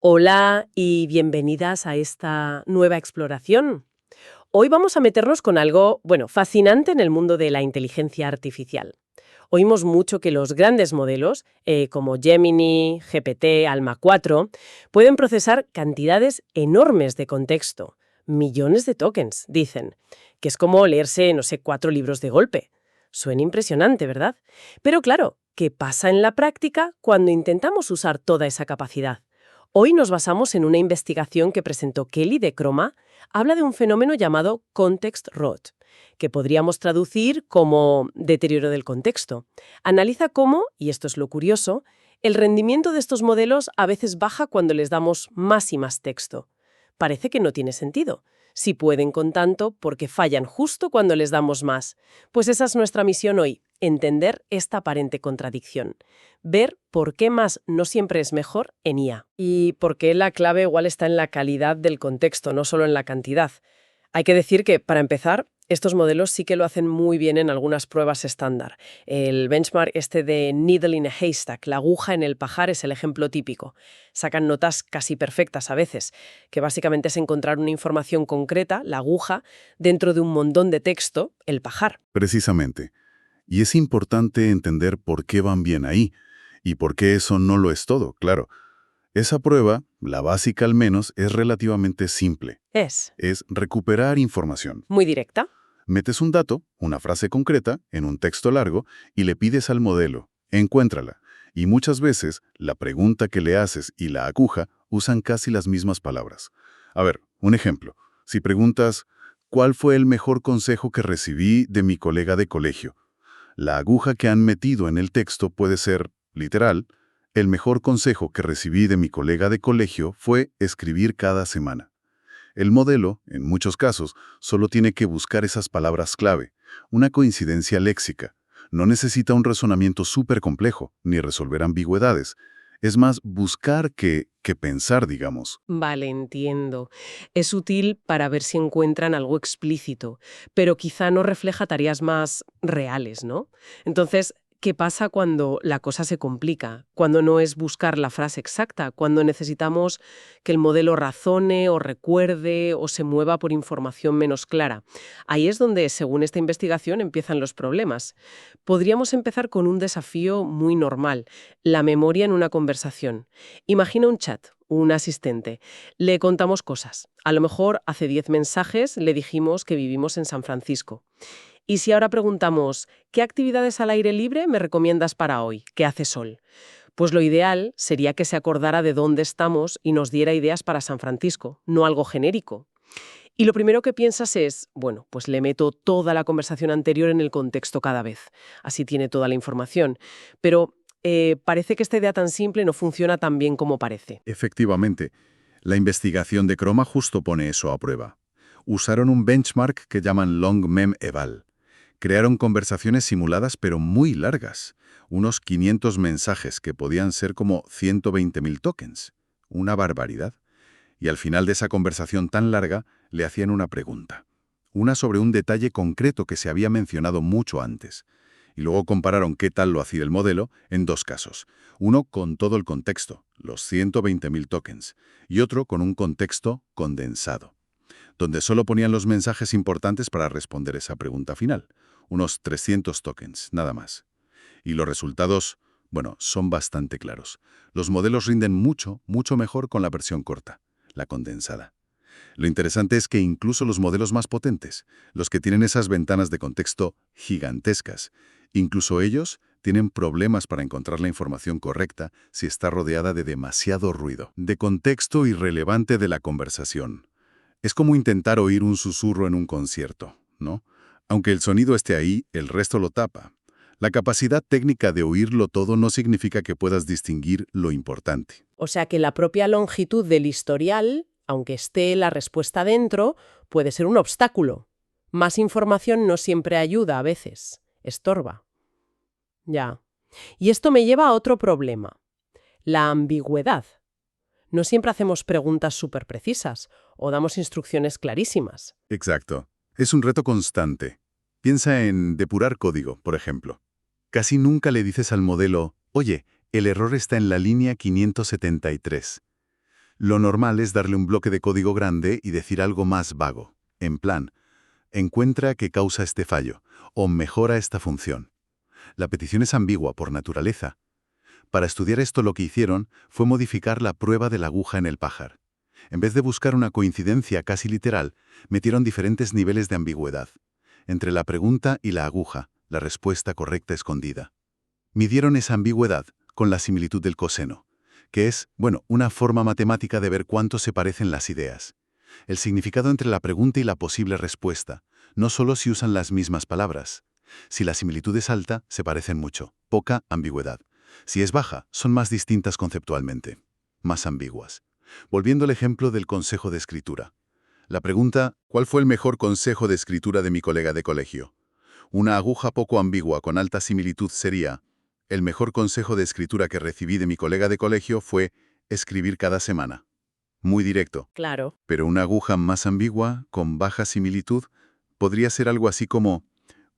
Hola y bienvenidas a esta nueva exploración. Hoy vamos a meternos con algo, fascinante en el mundo de la inteligencia artificial. Oímos mucho que los grandes modelos, como Gemini, GPT, Alma 4, pueden procesar cantidades enormes de contexto, millones de tokens, dicen, que es como leerse, no sé, 4 libros de golpe. Suena impresionante, ¿verdad? Pero claro, ¿qué pasa en la práctica cuando intentamos usar toda esa capacidad? Hoy nos basamos en una investigación que presentó Kelly de Croma. Habla de un fenómeno llamado context rot, que podríamos traducir como deterioro del contexto. Analiza cómo, y esto es lo curioso, el rendimiento de estos modelos a veces baja cuando les damos más y más texto. Parece que no tiene sentido. Si pueden con tanto, ¿por qué fallan justo cuando les damos más? Pues esa es nuestra misión hoy, entender esta aparente contradicción. Ver por qué más no siempre es mejor en IA. Y por qué la clave igual está en la calidad del contexto, no solo en la cantidad. Hay que decir que, para empezar, estos modelos sí que lo hacen muy bien en algunas pruebas estándar. El benchmark este de needle in a haystack, la aguja en el pajar, es el ejemplo típico. Sacan notas casi perfectas a veces, que básicamente es encontrar una información concreta, la aguja, dentro de un montón de texto, el pajar. Precisamente. Y es importante entender por qué van bien ahí, y por qué eso no lo es todo, claro. Esa prueba, la básica al menos, es relativamente simple. Es Es recuperar información. muy directa. Metes un dato, una frase concreta, en un texto largo, y le pides al modelo, encuéntrala. Y muchas veces, la pregunta que le haces y la aguja usan casi las mismas palabras. A ver, un ejemplo. Si preguntas, ¿cuál fue el mejor consejo que recibí de mi colega de colegio? La aguja que han metido en el texto puede ser, literal, el mejor consejo que recibí de mi colega de colegio fue escribir cada semana. El modelo, en muchos casos, solo tiene que buscar esas palabras clave, una coincidencia léxica. No necesita un razonamiento súper complejo, ni resolver ambigüedades. Es más buscar que pensar, digamos. Vale, entiendo. Es útil para ver si encuentran algo explícito, pero quizá no refleja tareas más reales, ¿no? Entonces, ¿qué pasa cuando la cosa se complica? Cuando no es buscar la frase exacta, cuando necesitamos que el modelo razone o recuerde o se mueva por información menos clara. Ahí es donde, según esta investigación, empiezan los problemas. Podríamos empezar con un desafío muy normal, la memoria en una conversación. Imagina un chat, un asistente. Le contamos cosas. A lo mejor hace 10 mensajes le dijimos que vivimos en San Francisco. Y si ahora preguntamos, ¿qué actividades al aire libre me recomiendas para hoy? ¿Qué hace sol? Pues lo ideal sería que se acordara de dónde estamos y nos diera ideas para San Francisco, no algo genérico. Y lo primero que piensas es, bueno, pues le meto toda la conversación anterior en el contexto cada vez. Así tiene toda la información. Pero parece que esta idea tan simple no funciona tan bien como parece. Efectivamente, la investigación de Croma justo pone eso a prueba. Usaron un benchmark que llaman Long Mem Eval. Crearon conversaciones simuladas pero muy largas, unos 500 mensajes que podían ser como 120.000 tokens. Una barbaridad. Y al final de esa conversación tan larga, le hacían una pregunta. Una sobre un detalle concreto que se había mencionado mucho antes. Y luego compararon qué tal lo hacía el modelo en dos casos. Uno con todo el contexto, los 120.000 tokens, y otro con un contexto condensado, donde solo ponían los mensajes importantes para responder esa pregunta final. Unos 300 tokens, nada más. Y los resultados, bueno, son bastante claros. Los modelos rinden mucho, mucho mejor con la versión corta, la condensada. Lo interesante es que incluso los modelos más potentes, los que tienen esas ventanas de contexto gigantescas, incluso ellos tienen problemas para encontrar la información correcta si está rodeada de demasiado ruido, de contexto irrelevante de la conversación. Es como intentar oír un susurro en un concierto, ¿no? Aunque el sonido esté ahí, el resto lo tapa. La capacidad técnica de oírlo todo no significa que puedas distinguir lo importante. O sea que la propia longitud del historial, aunque esté la respuesta dentro, puede ser un obstáculo. Más información no siempre ayuda a veces, estorba. Ya. Y esto me lleva a otro problema, la ambigüedad. No siempre hacemos preguntas súper precisas o damos instrucciones clarísimas. Exacto. Es un reto constante. Piensa en depurar código, por ejemplo. Casi nunca le dices al modelo, oye, el error está en la línea 573. Lo normal es darle un bloque de código grande y decir algo más vago, en plan, encuentra qué causa este fallo, o mejora esta función. La petición es ambigua por naturaleza. Para estudiar esto lo que hicieron fue modificar la prueba de la aguja en el pajar. En vez de buscar una coincidencia casi literal, metieron diferentes niveles de ambigüedad. Entre la pregunta y la aguja, la respuesta correcta escondida. Midieron esa ambigüedad con la similitud del coseno, que es, una forma matemática de ver cuánto se parecen las ideas. El significado entre la pregunta y la posible respuesta, no solo si usan las mismas palabras. Si la similitud es alta, se parecen mucho, poca ambigüedad. Si es baja, son más distintas conceptualmente, más ambiguas. Volviendo al ejemplo del consejo de escritura. La pregunta, ¿cuál fue el mejor consejo de escritura de mi colega de colegio? Una aguja poco ambigua con alta similitud sería, el mejor consejo de escritura que recibí de mi colega de colegio fue escribir cada semana. Muy directo. Claro. Pero una aguja más ambigua, con baja similitud, podría ser algo así como,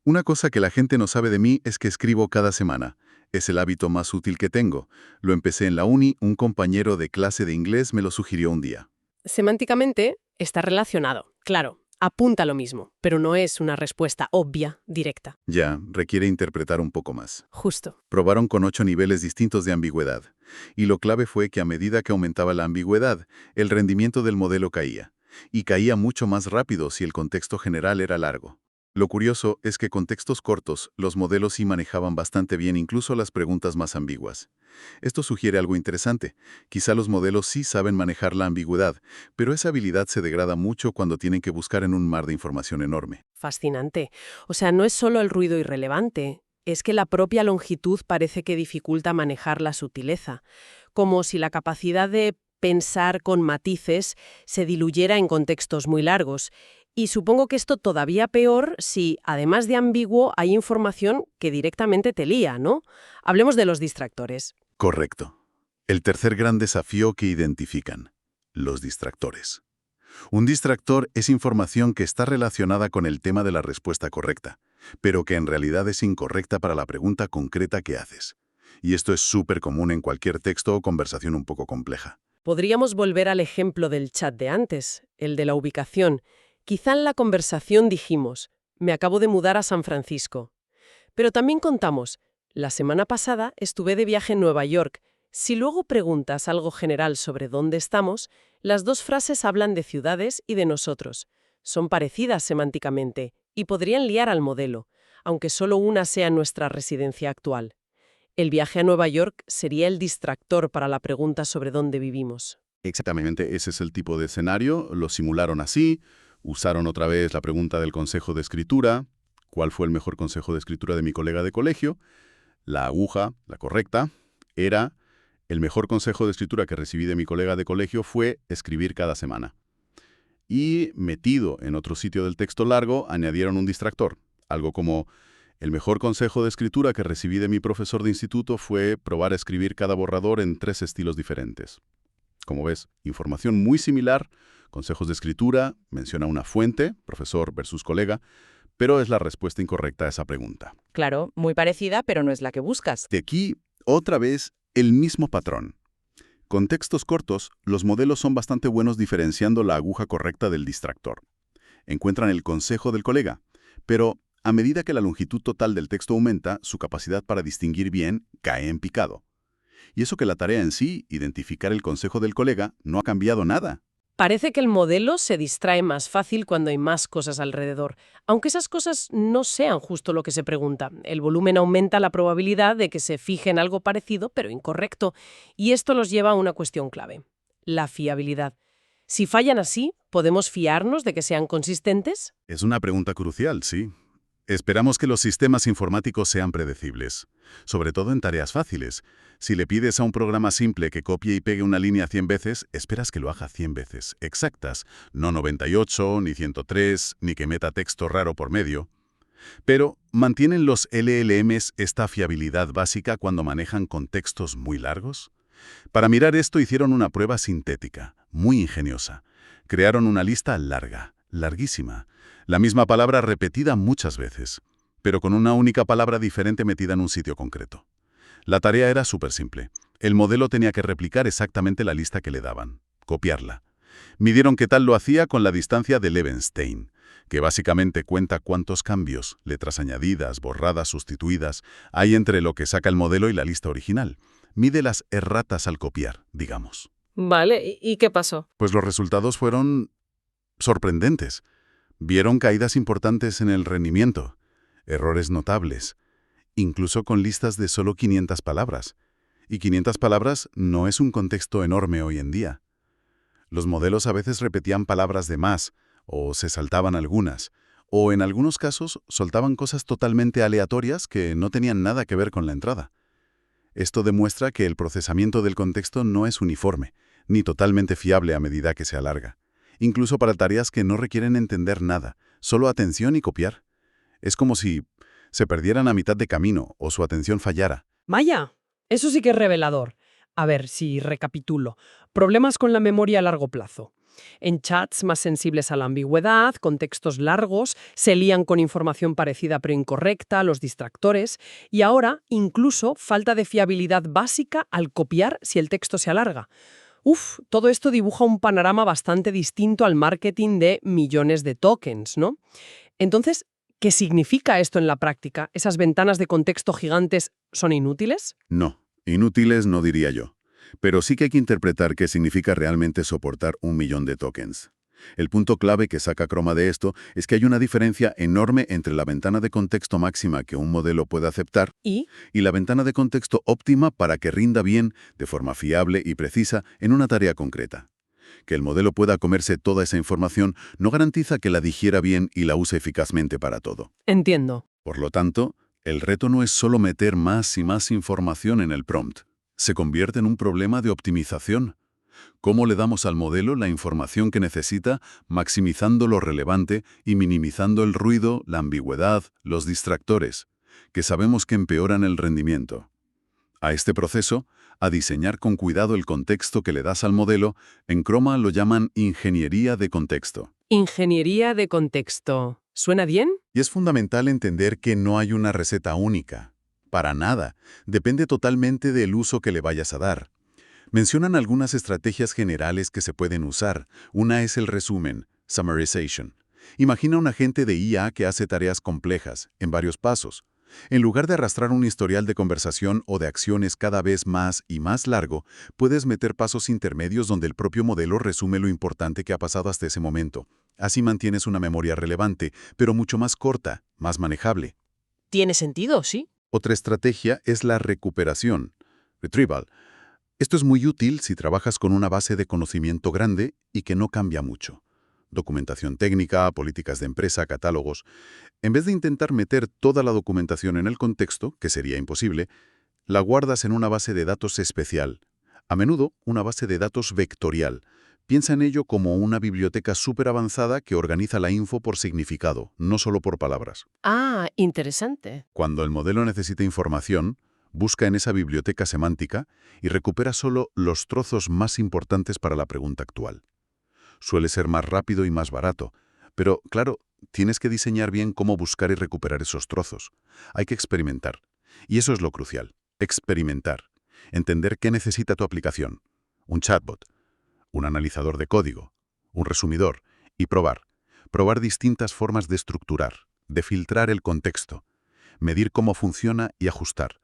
una cosa que la gente no sabe de mí es que escribo cada semana. Es el hábito más útil que tengo. Lo empecé en la uni, un compañero de clase de inglés me lo sugirió un día. Semánticamente está relacionado, claro, apunta a lo mismo, pero no es una respuesta obvia, directa. Ya, requiere interpretar un poco más. Justo. Probaron con 8 niveles distintos de ambigüedad. Y lo clave fue que a medida que aumentaba la ambigüedad, el rendimiento del modelo caía. Y caía mucho más rápido si el contexto general era largo. Lo curioso es que con textos cortos, los modelos sí manejaban bastante bien incluso las preguntas más ambiguas. Esto sugiere algo interesante. Quizá los modelos sí saben manejar la ambigüedad, pero esa habilidad se degrada mucho cuando tienen que buscar en un mar de información enorme. Fascinante. O sea, no es solo el ruido irrelevante, es que la propia longitud parece que dificulta manejar la sutileza, como si la capacidad de pensar con matices se diluyera en contextos muy largos. Y supongo que esto todavía peor si, además de ambiguo, hay información que directamente te lía, ¿no? Hablemos de los distractores. Correcto. El tercer gran desafío que identifican: los distractores. Un distractor es información que está relacionada con el tema de la respuesta correcta, pero que en realidad es incorrecta para la pregunta concreta que haces. Y esto es súper común en cualquier texto o conversación un poco compleja. Podríamos volver al ejemplo del chat de antes, el de la ubicación. Quizá en la conversación dijimos, me acabo de mudar a San Francisco. Pero también contamos, la semana pasada estuve de viaje en Nueva York. Si luego preguntas algo general sobre dónde estamos, las dos frases hablan de ciudades y de nosotros. Son parecidas semánticamente y podrían liar al modelo, aunque solo una sea nuestra residencia actual. El viaje a Nueva York sería el distractor para la pregunta sobre dónde vivimos. Exactamente, ese es el tipo de escenario. Lo simularon así, usaron otra vez la pregunta del consejo de escritura. ¿Cuál fue el mejor consejo de escritura de mi colega de colegio? La aguja, la correcta, era: el mejor consejo de escritura que recibí de mi colega de colegio fue escribir cada semana. Y metido en otro sitio del texto largo, añadieron un distractor, algo como: el mejor consejo de escritura que recibí de mi profesor de instituto fue probar a escribir cada borrador en 3 estilos diferentes. Como ves, información muy similar, consejos de escritura, menciona una fuente, profesor versus colega, pero es la respuesta incorrecta a esa pregunta. Claro, muy parecida, pero no es la que buscas. De aquí, otra vez, el mismo patrón. Con textos cortos, los modelos son bastante buenos diferenciando la aguja correcta del distractor. Encuentran el consejo del colega, pero a medida que la longitud total del texto aumenta, su capacidad para distinguir bien cae en picado. Y eso que la tarea en sí, identificar el consejo del colega, no ha cambiado nada. Parece que el modelo se distrae más fácil cuando hay más cosas alrededor, aunque esas cosas no sean justo lo que se pregunta. El volumen aumenta la probabilidad de que se fije en algo parecido, pero incorrecto, y esto nos lleva a una cuestión clave: la fiabilidad. Si fallan así, ¿podemos fiarnos de que sean consistentes? Es una pregunta crucial, sí. Esperamos que los sistemas informáticos sean predecibles, sobre todo en tareas fáciles. Si le pides a un programa simple que copie y pegue una línea 100 veces, esperas que lo haga 100 veces, exactas, no 98, ni 103, ni que meta texto raro por medio. Pero, ¿mantienen los LLMs esta fiabilidad básica cuando manejan contextos muy largos? Para mirar esto hicieron una prueba sintética, muy ingeniosa. Crearon una lista larga, larguísima, la misma palabra repetida muchas veces, pero con una única palabra diferente metida en un sitio concreto. La tarea era súper simple. El modelo tenía que replicar exactamente la lista que le daban. copiarla. Midieron qué tal lo hacía con la distancia de Levenshtein, que básicamente cuenta cuántos cambios, letras añadidas, borradas, sustituidas, hay entre lo que saca el modelo y la lista original. Mide las erratas al copiar, digamos. Vale, ¿y qué pasó? Pues los resultados fueron sorprendentes. Vieron caídas importantes en el rendimiento, errores notables, incluso con listas de solo 500 palabras. Y 500 palabras no es un contexto enorme hoy en día. Los modelos a veces repetían palabras de más, o se saltaban algunas, o en algunos casos soltaban cosas totalmente aleatorias que no tenían nada que ver con la entrada. Esto demuestra que el procesamiento del contexto no es uniforme, ni totalmente fiable a medida que se alarga. Incluso para tareas que no requieren entender nada, solo atención y copiar. Es como si se perdieran a mitad de camino o su atención fallara. Vaya, eso sí que es revelador. A ver, si recapitulo. Problemas con la memoria a largo plazo. En chats más sensibles a la ambigüedad, contextos largos, se lían con información parecida pero incorrecta, los distractores, y ahora incluso falta de fiabilidad básica al copiar si el texto se alarga. Todo esto dibuja un panorama bastante distinto al marketing de millones de tokens, ¿no? Entonces, ¿qué significa esto en la práctica? ¿Esas ventanas de contexto gigantes son inútiles? No, inútiles no diría yo. Pero sí que hay que interpretar qué significa realmente soportar 1.000.000 de tokens. El punto clave que saca Chroma de esto es que hay una diferencia enorme entre la ventana de contexto máxima que un modelo puede aceptar ¿Y? la ventana de contexto óptima para que rinda bien, de forma fiable y precisa, en una tarea concreta. Que el modelo pueda comerse toda esa información no garantiza que la digiera bien y la use eficazmente para todo. Entiendo. Por lo tanto, el reto no es solo meter más y más información en el prompt. Se convierte en un problema de optimización. ¿Cómo le damos al modelo la información que necesita, maximizando lo relevante y minimizando el ruido, la ambigüedad, los distractores, que sabemos que empeoran el rendimiento? A este proceso, a diseñar con cuidado el contexto que le das al modelo, en Chroma lo llaman ingeniería de contexto. Ingeniería de contexto. ¿Suena bien? Y es fundamental entender que no hay una receta única. Para nada. Depende totalmente del uso que le vayas a dar. Mencionan algunas estrategias generales que se pueden usar. Una es el resumen, summarization. Imagina un agente de IA que hace tareas complejas, en varios pasos. En lugar de arrastrar un historial de conversación o de acciones cada vez más y más largo, puedes meter pasos intermedios donde el propio modelo resume lo importante que ha pasado hasta ese momento. Así mantienes una memoria relevante, pero mucho más corta, más manejable. ¿Tiene sentido, sí? Otra estrategia es la recuperación, retrieval. Esto es muy útil si trabajas con una base de conocimiento grande y que no cambia mucho. Documentación técnica, políticas de empresa, catálogos. En vez de intentar meter toda la documentación en el contexto, que sería imposible, la guardas en una base de datos especial. A menudo, una base de datos vectorial. Piensa en ello como una biblioteca súper avanzada que organiza la info por significado, no solo por palabras. Ah, interesante. Cuando el modelo necesita información, busca en esa biblioteca semántica y recupera solo los trozos más importantes para la pregunta actual. Suele ser más rápido y más barato, pero, claro, tienes que diseñar bien cómo buscar y recuperar esos trozos. Hay que experimentar. Y eso es lo crucial, experimentar. Entender qué necesita tu aplicación. Un chatbot, un analizador de código, un resumidor, y probar. Probar distintas formas de estructurar, de filtrar el contexto, medir cómo funciona y ajustar.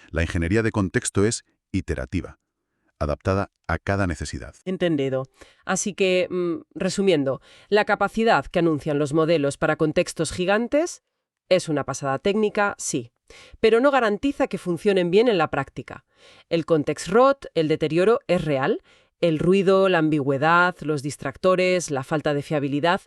La ingeniería de contexto es iterativa, adaptada a cada necesidad. Entendido. Así que, resumiendo, la capacidad que anuncian los modelos para contextos gigantes es una pasada técnica, sí, pero no garantiza que funcionen bien en la práctica. El context rot, el deterioro, es real. El ruido, la ambigüedad, los distractores, la falta de fiabilidad,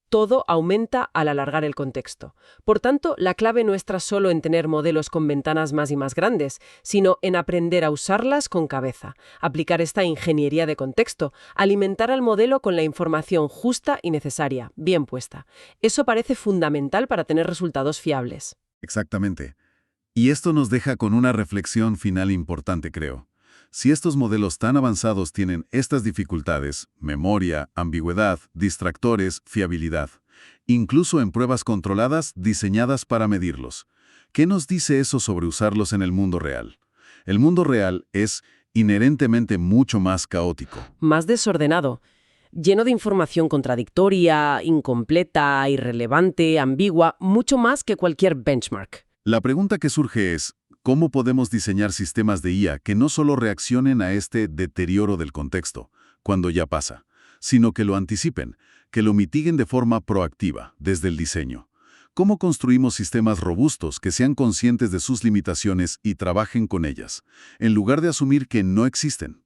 todo aumenta al alargar el contexto. Por tanto, la clave no está solo en tener modelos con ventanas más y más grandes, sino en aprender a usarlas con cabeza, aplicar esta ingeniería de contexto, alimentar al modelo con la información justa y necesaria, bien puesta. Eso parece fundamental para tener resultados fiables. Exactamente. Y esto nos deja con una reflexión final importante, creo. Si estos modelos tan avanzados tienen estas dificultades, memoria, ambigüedad, distractores, fiabilidad, incluso en pruebas controladas diseñadas para medirlos, ¿qué nos dice eso sobre usarlos en el mundo real? El mundo real es inherentemente mucho más caótico. Más desordenado, lleno de información contradictoria, incompleta, irrelevante, ambigua, mucho más que cualquier benchmark. La pregunta que surge es, ¿cómo podemos diseñar sistemas de IA que no solo reaccionen a este deterioro del contexto, cuando ya pasa, sino que lo anticipen, que lo mitiguen de forma proactiva, desde el diseño? ¿Cómo construimos sistemas robustos que sean conscientes de sus limitaciones y trabajen con ellas, en lugar de asumir que no existen?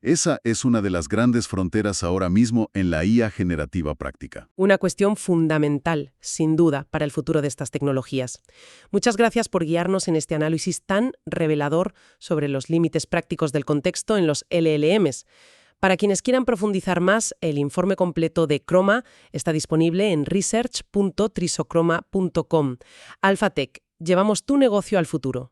Esa es una de las grandes fronteras ahora mismo en la IA generativa práctica. Una cuestión fundamental, sin duda, para el futuro de estas tecnologías. Muchas gracias por guiarnos en este análisis tan revelador sobre los límites prácticos del contexto en los LLMs. Para quienes quieran profundizar más, el informe completo de Croma está disponible en research.trisocroma.com. AlphaTech, llevamos tu negocio al futuro.